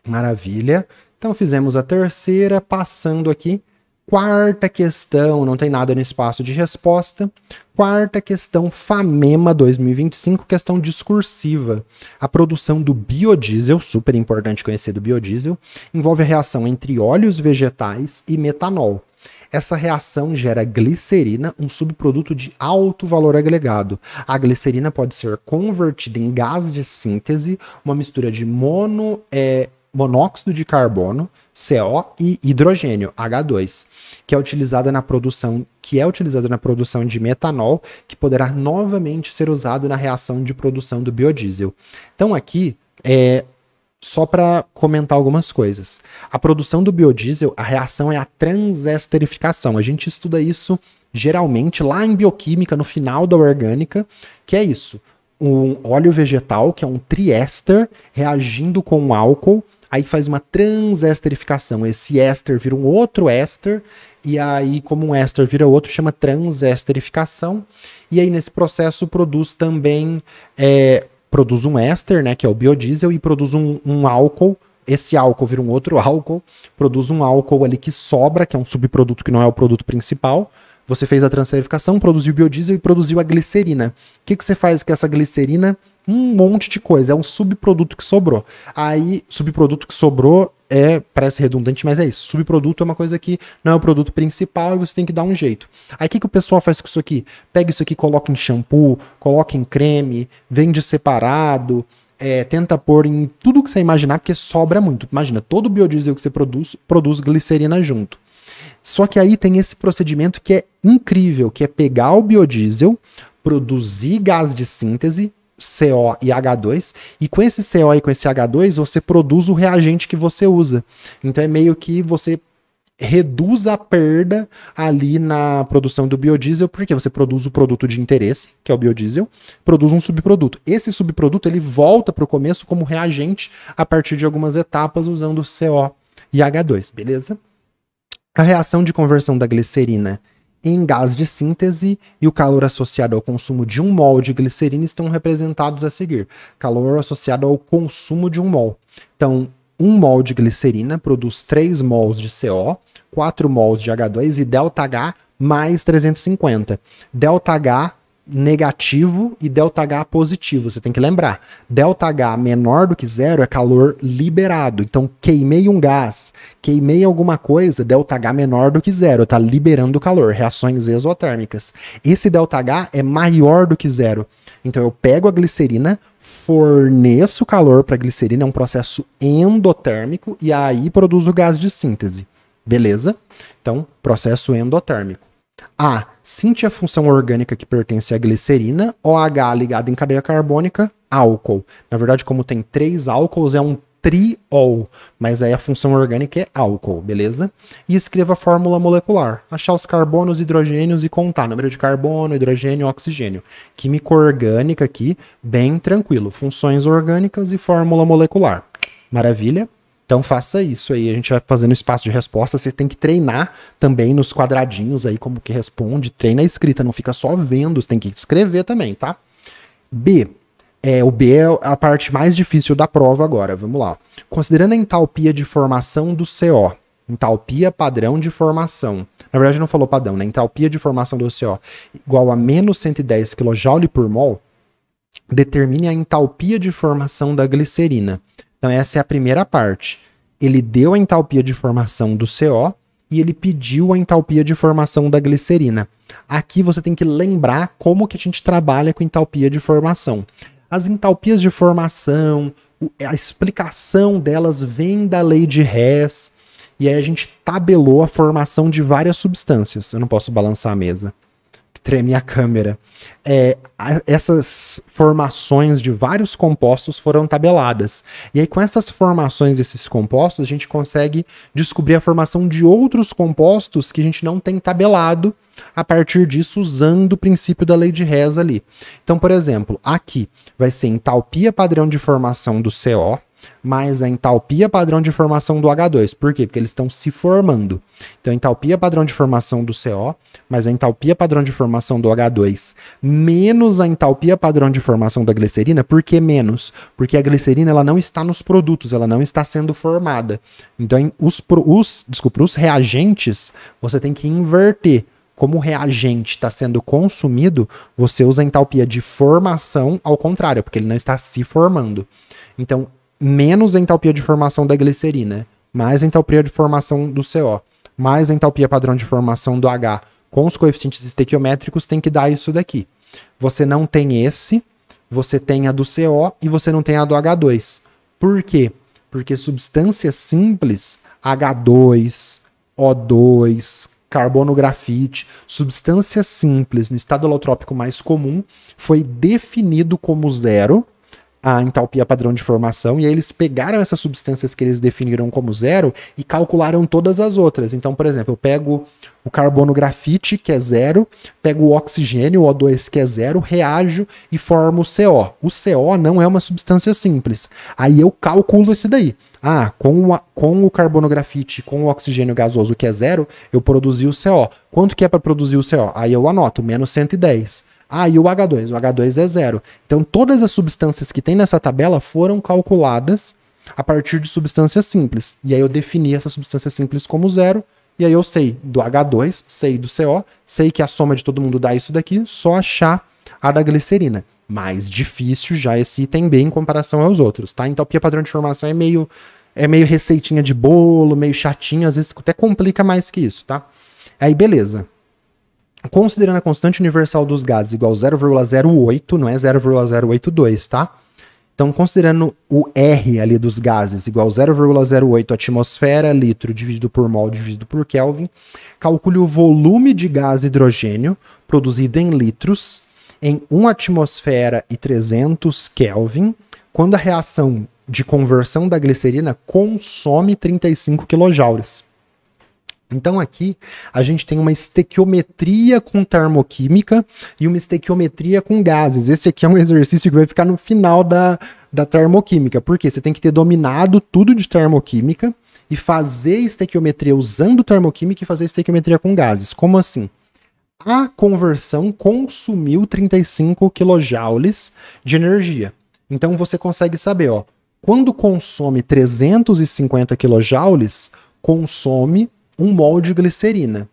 Maravilha. Então fizemos a terceira, passando aqui. Quarta questão, não tem nada no espaço de resposta. Quarta questão, FAMEMA 2025, questão discursiva. A produção do biodiesel, super importante conhecer do biodiesel, envolve a reação entre óleos vegetais e metanol. Essa reação gera glicerina, um subproduto de alto valor agregado. A glicerina pode ser convertida em gás de síntese, uma mistura de monóxido de carbono, CO, e hidrogênio, H2, que é utilizada na produção de metanol, que poderá novamente ser usado na reação de produção do biodiesel. Então aqui só para comentar algumas coisas. A produção do biodiesel, a reação é a transesterificação. A gente estuda isso geralmente lá em bioquímica, no final da orgânica, que é isso. Um óleo vegetal, que é um triéster, reagindo com um álcool, aí faz uma transesterificação. Esse éster vira um outro éster, e aí, como um éster vira outro, chama transesterificação. E aí, nesse processo, produz também... produz um éster, né, que é o biodiesel, e produz um álcool. Esse álcool vira um outro álcool, produz um álcool ali que sobra, que é um subproduto que não é o produto principal. Você fez a transesterificação, produziu o biodiesel e produziu a glicerina. O que você faz com essa glicerina? Um monte de coisa, é um subproduto que sobrou. Aí, subproduto que sobrou parece redundante, mas é isso. Subproduto é uma coisa que não é o produto principal e você tem que dar um jeito. Aí o que o pessoal faz com isso aqui? Pega isso aqui, coloca em shampoo, coloca em creme, vende separado, tenta pôr em tudo que você imaginar, porque sobra muito. Imagina, todo biodiesel que você produz glicerina junto. Só que aí tem esse procedimento que é incrível, que é pegar o biodiesel, produzir gás de síntese, CO e H2, e com esse CO e com esse H2 você produz o reagente que você usa. Então é meio que você reduz a perda ali na produção do biodiesel, porque você produz o produto de interesse, que é o biodiesel, produz um subproduto. Esse subproduto ele volta para o começo como reagente a partir de algumas etapas usando CO e H2, beleza? A reação de conversão da glicerina em gás de síntese e o calor associado ao consumo de 1 mol de glicerina estão representados a seguir. Calor associado ao consumo de 1 mol. Então, 1 mol de glicerina produz 3 mols de CO, 4 mols de H2 e ΔH mais 350. ΔH negativo e ΔH positivo, você tem que lembrar. ΔH menor do que zero é calor liberado. Então, queimei um gás, queimei alguma coisa, ΔH menor do que zero, tá liberando calor, reações exotérmicas. Esse ΔH é maior do que zero. Então, eu pego a glicerina, forneço calor para a glicerina, é um processo endotérmico, e aí produzo gás de síntese. Beleza? Então, processo endotérmico. A. Cinte a função orgânica que pertence à glicerina. OH ligado em cadeia carbônica, álcool. Na verdade, como tem 3 álcools, é um triol, mas aí a função orgânica é álcool, beleza? E escreva a fórmula molecular. Achar os carbonos, hidrogênios e contar número de carbono, hidrogênio e oxigênio. Química orgânica aqui, bem tranquilo. Funções orgânicas e fórmula molecular. Maravilha? Então faça isso aí, a gente vai fazendo espaço de resposta, você tem que treinar também nos quadradinhos aí como que responde, treina a escrita, não fica só vendo, você tem que escrever também, tá? B. O B é a parte mais difícil da prova agora, vamos lá. Considerando a entalpia de formação do CO, entalpia padrão de formação, na verdade não falou padrão, né? Entalpia de formação do CO igual a menos 110 kJ por mol, determine a entalpia de formação da glicerina. Então essa é a primeira parte. Ele deu a entalpia de formação do CO e ele pediu a entalpia de formação da glicerina. Aqui você tem que lembrar como que a gente trabalha com entalpia de formação. As entalpias de formação, a explicação delas vem da lei de Hess, e aí a gente tabelou a formação de várias substâncias. Eu não posso balançar a mesa. Treme a câmera. Essas formações de vários compostos foram tabeladas. E aí, com essas formações desses compostos, a gente consegue descobrir a formação de outros compostos que a gente não tem tabelado a partir disso, usando o princípio da lei de Hess ali. Então, por exemplo, aqui vai ser entalpia padrão de formação do CO, mais a entalpia padrão de formação do H2. Por quê? Porque eles estão se formando. Então, entalpia padrão de formação do CO, mais a entalpia padrão de formação do H2, menos a entalpia padrão de formação da glicerina. Por que menos? Porque a glicerina ela não está nos produtos, ela não está sendo formada. Então, os reagentes, você tem que inverter. Como o reagente está sendo consumido, você usa a entalpia de formação ao contrário, porque ele não está se formando. Então, menos a entalpia de formação da glicerina, mais a entalpia de formação do CO, mais a entalpia padrão de formação do H, com os coeficientes estequiométricos, tem que dar isso daqui. Você não tem esse, você tem a do CO e você não tem a do H2. Por quê? Porque substâncias simples, H2, O2, carbono grafite, substâncias simples no estado alotrópico mais comum, foi definido como zero a entalpia padrão de formação, e aí eles pegaram essas substâncias que eles definiram como zero e calcularam todas as outras. Então, por exemplo, eu pego o carbono grafite, que é zero, pego o oxigênio, o O2, que é zero, reajo e formo o CO. O CO não é uma substância simples. Aí eu calculo esse daí. Ah, com o carbono grafite, com o oxigênio gasoso, que é zero, eu produzi o CO. Quanto que é para produzir o CO? Aí eu anoto, menos 110. Ah, e o H2? O H2 é zero. Então, todas as substâncias que tem nessa tabela foram calculadas a partir de substâncias simples. E aí eu defini essa substância simples como zero, e aí eu sei do H2, sei do CO, sei que a soma de todo mundo dá isso daqui, só achar a da glicerina. Mais difícil já esse item B em comparação aos outros, tá? Então, a padrão de formação é meio receitinha de bolo, meio chatinho, às vezes até complica mais que isso, tá? Aí, beleza. Considerando a constante universal dos gases igual a 0,08, não é 0,082, tá? Então, considerando o R ali dos gases igual a 0,08 atmosfera litro dividido por mol dividido por Kelvin, calcule o volume de gás hidrogênio produzido em litros em 1 atmosfera e 300 Kelvin, quando a reação de conversão da glicerina consome 35 kJ. Então aqui a gente tem uma estequiometria com termoquímica e uma estequiometria com gases. Esse aqui é um exercício que vai ficar no final da termoquímica, porque você tem que ter dominado tudo de termoquímica e fazer estequiometria usando termoquímica e fazer estequiometria com gases. Como assim? A conversão consumiu 35 kJ de energia. Então você consegue saber, ó, quando consome 350 kJ, consome 1 mol de glicerina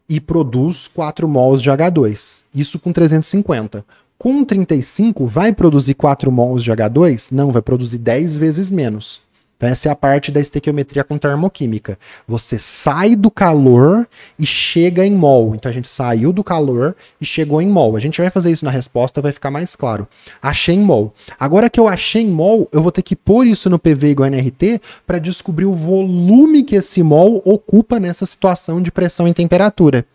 e produz 4 mols de H2. Isso com 350. Com 35, vai produzir 4 mols de H2? Não, vai produzir 10 vezes menos. Então essa é a parte da estequiometria com termoquímica. Você sai do calor e chega em mol. Então a gente saiu do calor e chegou em mol. A gente vai fazer isso na resposta, vai ficar mais claro. Achei em mol. Agora que eu achei em mol, eu vou ter que pôr isso no PV igual a NRT para descobrir o volume que esse mol ocupa nessa situação de pressão e temperatura.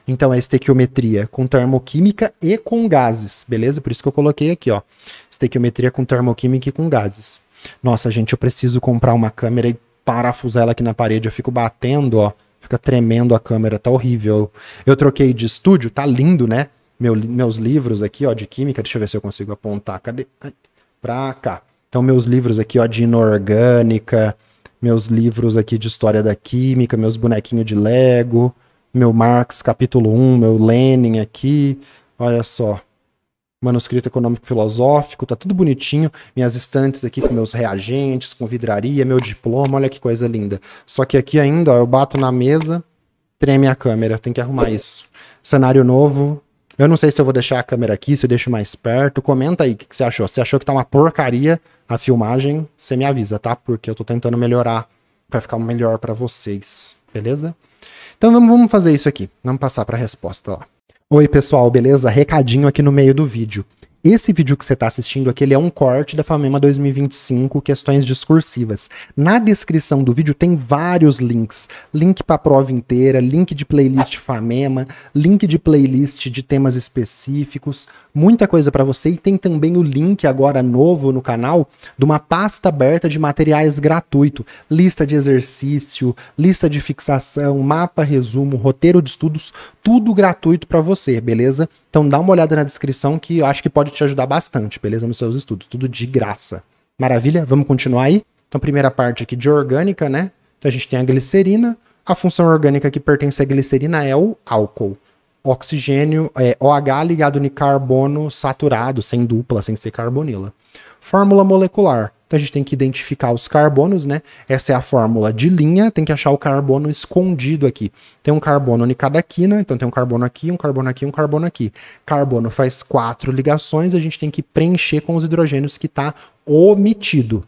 Então é estequiometria com termoquímica e com gases, beleza? Por isso que eu coloquei aqui, ó. Estequiometria com termoquímica e com gases. Nossa, gente, eu preciso comprar uma câmera e parafusar ela aqui na parede. Eu fico batendo, ó. Fica tremendo a câmera, tá horrível. Eu troquei de estúdio, tá lindo, né? Meus livros aqui, ó, de química. Deixa eu ver se eu consigo apontar. Cadê? Pra cá. Então, meus livros aqui, ó, de inorgânica. Meus livros aqui de história da química. Meus bonequinhos de Lego. Meu Marx, capítulo 1. Meu Lenin aqui. Olha só. Manuscrito econômico-filosófico, tá tudo bonitinho. Minhas estantes aqui com meus reagentes, com vidraria, meu diploma, olha que coisa linda. Só que aqui ainda, ó, eu bato na mesa, treme a câmera, tem que arrumar isso. Cenário novo. Eu não sei se eu vou deixar a câmera aqui, se eu deixo mais perto. Comenta aí o que você achou. Se achou que tá uma porcaria a filmagem, você me avisa, tá? Porque eu tô tentando melhorar pra ficar melhor pra vocês, beleza? Então vamos fazer isso aqui. Vamos passar pra resposta, ó. Oi pessoal, beleza? Recadinho aqui no meio do vídeo. Esse vídeo que você está assistindo aqui, ele é um corte da FAMEMA 2025, questões discursivas. Na descrição do vídeo tem vários links. Link para a prova inteira, link de playlist FAMEMA, link de playlist de temas específicos, muita coisa para você. E tem também o link agora novo no canal de uma pasta aberta de materiais gratuito. Lista de exercício, lista de fixação, mapa, resumo, roteiro de estudos, tudo gratuito para você, beleza? Então dá uma olhada na descrição que eu acho que pode te ajudar bastante, beleza? Nos seus estudos, tudo de graça, Maravilha? Vamos continuar aí? Então, primeira parte aqui de orgânica, né? Então, a gente tem a glicerina. A função orgânica que pertence à glicerina é o álcool. Oxigênio, OH ligado no carbono saturado, sem dupla, sem ser carbonila. Fórmula molecular. Então, a gente tem que identificar os carbonos, né? Essa é a fórmula de linha, tem que achar o carbono escondido aqui. Tem um carbono em cada quina, então tem um carbono aqui, um carbono aqui, um carbono aqui. Carbono faz 4 ligações, a gente tem que preencher com os hidrogênios que está omitido.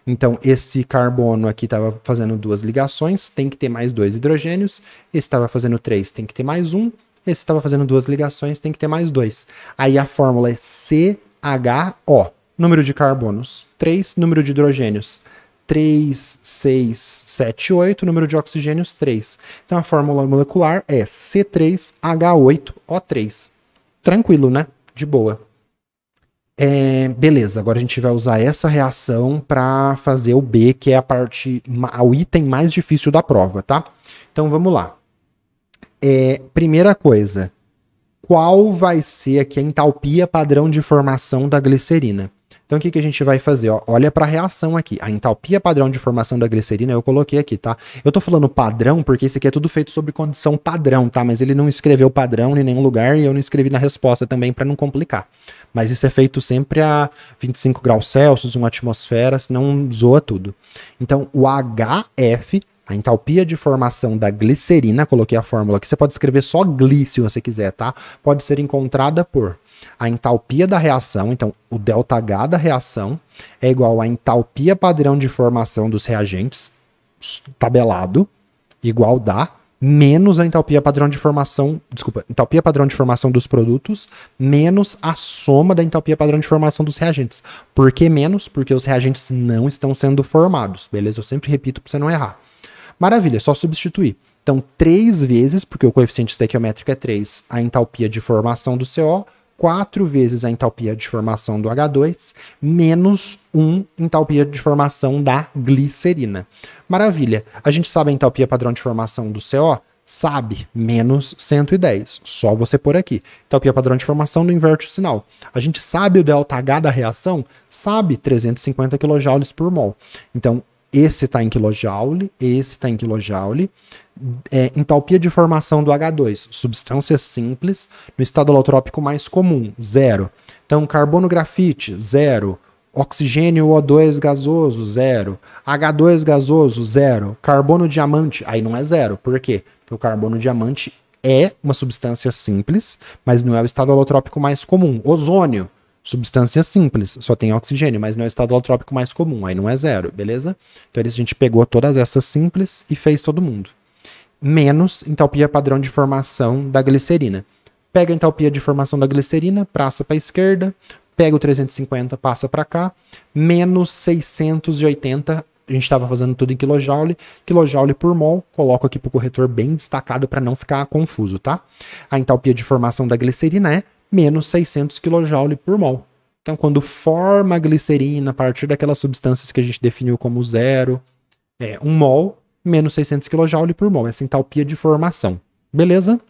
Então, esse carbono aqui estava fazendo 2 ligações, tem que ter mais 2 hidrogênios. Esse estava fazendo 3, tem que ter mais 1. Esse estava fazendo 2 ligações, tem que ter mais 2. Aí a fórmula é CHO. Número de carbonos, 3. Número de hidrogênios, 3, 6, 7, 8. Número de oxigênios, 3. Então, a fórmula molecular é C3H8O3. Tranquilo, né? De boa. Beleza, agora a gente vai usar essa reação para fazer o B, que é o item mais difícil da prova, tá? Então, vamos lá. Primeira coisa, qual vai ser aqui a entalpia padrão de formação da glicerina? Então, o que a gente vai fazer? Ó, olha para a reação aqui. A entalpia padrão de formação da glicerina eu coloquei aqui, tá? Eu tô falando padrão porque isso aqui é tudo feito sobre condição padrão, tá? Mas ele não escreveu padrão em nenhum lugar e eu não escrevi na resposta também para não complicar. Mas isso é feito sempre a 25 graus Celsius, 1 atmosfera, senão zoa tudo. Então, o HF, a entalpia de formação da glicerina, coloquei a fórmula aqui, você pode escrever só gli se você quiser, tá? Pode ser encontrada por a entalpia da reação, então o ΔH da reação é igual à entalpia padrão de formação dos reagentes, tabelado, igual dá, menos a entalpia padrão de formação, entalpia padrão de formação dos produtos, menos a soma da entalpia padrão de formação dos reagentes. Por que menos? Porque os reagentes não estão sendo formados, beleza? Eu sempre repito para você não errar. Maravilha, só substituir. Então, 3 vezes, porque o coeficiente estequiométrico é 3, a entalpia de formação do CO, 4 vezes a entalpia de formação do H2, menos 1 entalpia de formação da glicerina. Maravilha. A gente sabe a entalpia padrão de formação do CO? Sabe. Menos 110. Só você pôr aqui. Entalpia padrão de formação, não inverte o sinal. A gente sabe o ΔH da reação? Sabe. 350 kJ por mol. Então, esse está em kJ, esse está em kJ. Entalpia de formação do H2, substância simples, no estado alotrópico mais comum, 0. Então, carbono grafite, 0. Oxigênio O2 gasoso, 0. H2 gasoso, 0. Carbono diamante, aí não é 0. Por quê? Porque o carbono diamante é uma substância simples, mas não é o estado alotrópico mais comum. Ozônio, substância simples, só tem oxigênio, mas não é o estado alotrópico mais comum, aí não é 0, beleza? Então a gente pegou todas essas simples e fez todo mundo. Menos entalpia padrão de formação da glicerina. Pega a entalpia de formação da glicerina, passa para a esquerda, pega o 350, passa para cá, menos 680, a gente estava fazendo tudo em kJ, kJ por mol, coloco aqui para o corretor bem destacado para não ficar confuso, tá? A entalpia de formação da glicerina é menos 600 kJ por mol. Então, quando forma a glicerina a partir daquelas substâncias que a gente definiu como 0, 1 mol, menos 600 kJ por mol, essa entalpia de formação. Beleza?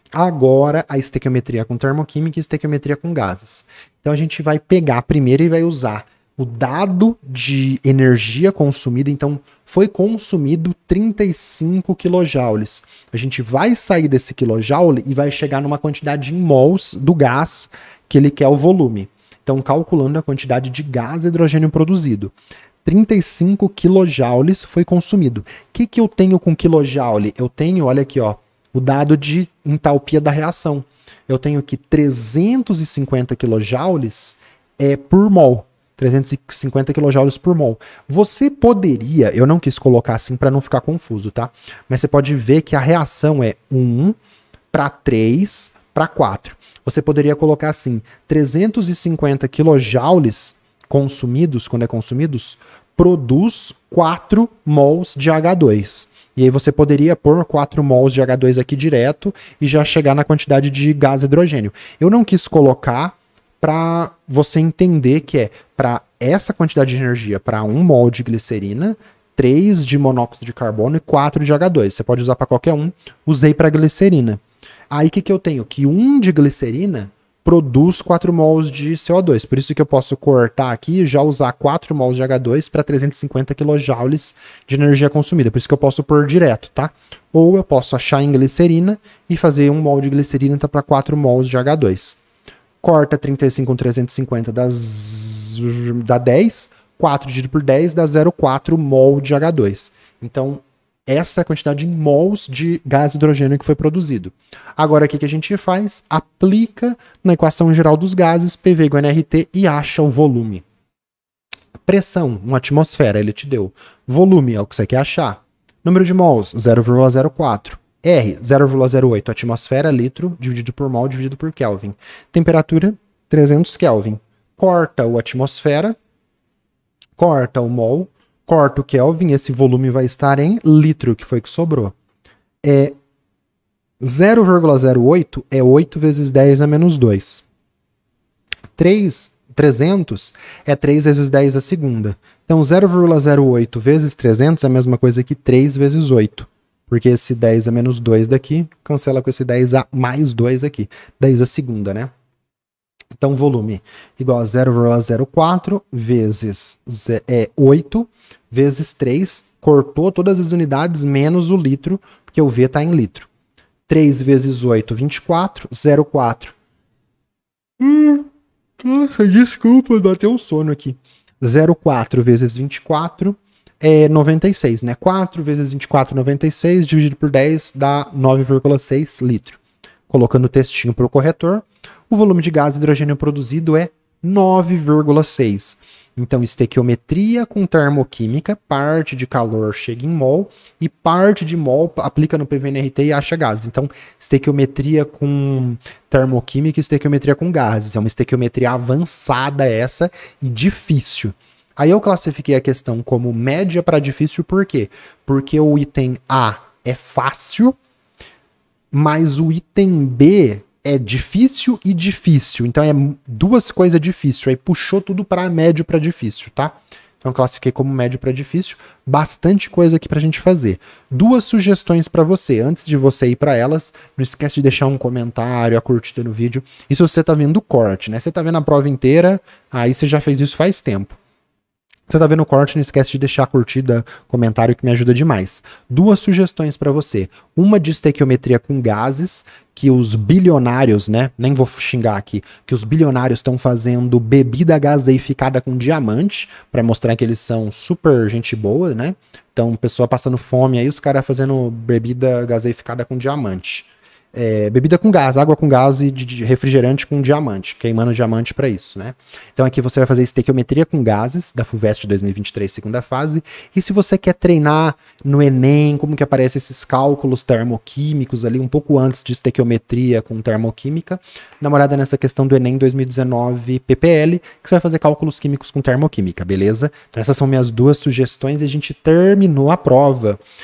Agora, a estequiometria com termoquímica e estequiometria com gases. Então, a gente vai pegar primeiro e vai usar o dado de energia consumida. Então, foi consumido 35 kJ. A gente vai sair desse kJ e vai chegar numa quantidade em mols do gás que ele quer o volume. Então, calculando a quantidade de gás e hidrogênio produzido. 35 kJ foi consumido. O que eu tenho com kJ? Eu tenho, olha aqui, ó, o dado de entalpia da reação. Eu tenho aqui 350 kJ por mol. 350 kJ por mol. Você poderia, eu não quis colocar assim para não ficar confuso, tá? Mas você pode ver que a reação é 1 para 3 para 4. Você poderia colocar assim, 350 kJ consumidos, quando é consumidos, produz 4 mols de H2. E aí você poderia pôr 4 mols de H2 aqui direto e já chegar na quantidade de gás e hidrogênio. Eu não quis colocar para você entender que é para essa quantidade de energia, para 1 mol de glicerina, 3 de monóxido de carbono e 4 de H2. Você pode usar para qualquer um. Usei para glicerina. Aí o que eu tenho? Que 1 de glicerina produz 4 mols de CO2. Por isso que eu posso cortar aqui e já usar 4 mols de H2 para 350 kJ de energia consumida. Por isso que eu posso pôr direto, tá? Ou eu posso achar em glicerina e fazer 1 mol de glicerina para 4 mols de H2. Corta 35 com 350 dá 10, 4 dividido por 10 dá 0,4 mol de H2. Então, essa é a quantidade em mols de gás hidrogênio que foi produzido. Agora, o que a gente faz? Aplica na equação geral dos gases, PV igual a nRT, e acha o volume. Pressão, uma atmosfera, ele te deu. Volume é o que você quer achar. Número de mols, 0,04. R, 0,08 atmosfera, litro, dividido por mol, dividido por Kelvin. Temperatura, 300 Kelvin. Corta o atmosfera, corta o mol, corta o Kelvin, esse volume vai estar em litro, que foi que sobrou. 0,08 é 8 vezes 10 a menos 2. 300 é 3 vezes 10 a segunda. Então 0,08 vezes 300 é a mesma coisa que 3 vezes 8. Porque esse 10 a menos 2 daqui cancela com esse 10 a mais 2 aqui. 10 a segunda, né? Então, volume igual a 0,04 vezes 8 vezes 3. Cortou todas as unidades menos o litro, porque o V está em litro. 3 vezes 8, 24. 0,4. Nossa, desculpa, bateu um sono aqui. 0,4 vezes 24 é 96, né? 4 vezes 24, 96, dividido por 10 dá 9,6 litro. Colocando o textinho para o corretor, o volume de gás hidrogênio produzido é 9,6. Então, estequiometria com termoquímica, parte de calor chega em mol e parte de mol aplica no PV-NRT e acha gases. Então, estequiometria com termoquímica e estequiometria com gases. É uma estequiometria avançada essa e difícil. Aí eu classifiquei a questão como média para difícil, por quê? Porque o item A é fácil, mas o item B é difícil e difícil. Então é duas coisas difíceis. Aí puxou tudo para médio para difícil, tá? Então eu classifiquei como médio para difícil. Bastante coisa aqui pra gente fazer. Duas sugestões para você. Antes de você ir para elas, não esquece de deixar um comentário, a curtida no vídeo. Isso você tá vendo o corte, né? Você tá vendo a prova inteira, aí você já fez isso faz tempo. Você tá vendo o corte, não esquece de deixar a curtida, comentário, que me ajuda demais. Duas sugestões para você. Uma de estequiometria com gases, que os bilionários, né, nem vou xingar aqui, que os bilionários estão fazendo bebida gaseificada com diamante, para mostrar que eles são super gente boa, né? Então, pessoa passando fome aí, os caras fazendo bebida gaseificada com diamante. Bebida com gás, água com gás e de refrigerante com diamante, queimando diamante para isso, né? Então aqui você vai fazer estequiometria com gases da FUVEST 2023, segunda fase. E se você quer treinar no Enem, como que aparecem esses cálculos termoquímicos ali, um pouco antes de estequiometria com termoquímica, dá uma olhada nessa questão do Enem 2019 PPL, que você vai fazer cálculos químicos com termoquímica, beleza? Então essas são minhas duas sugestões e a gente terminou a prova.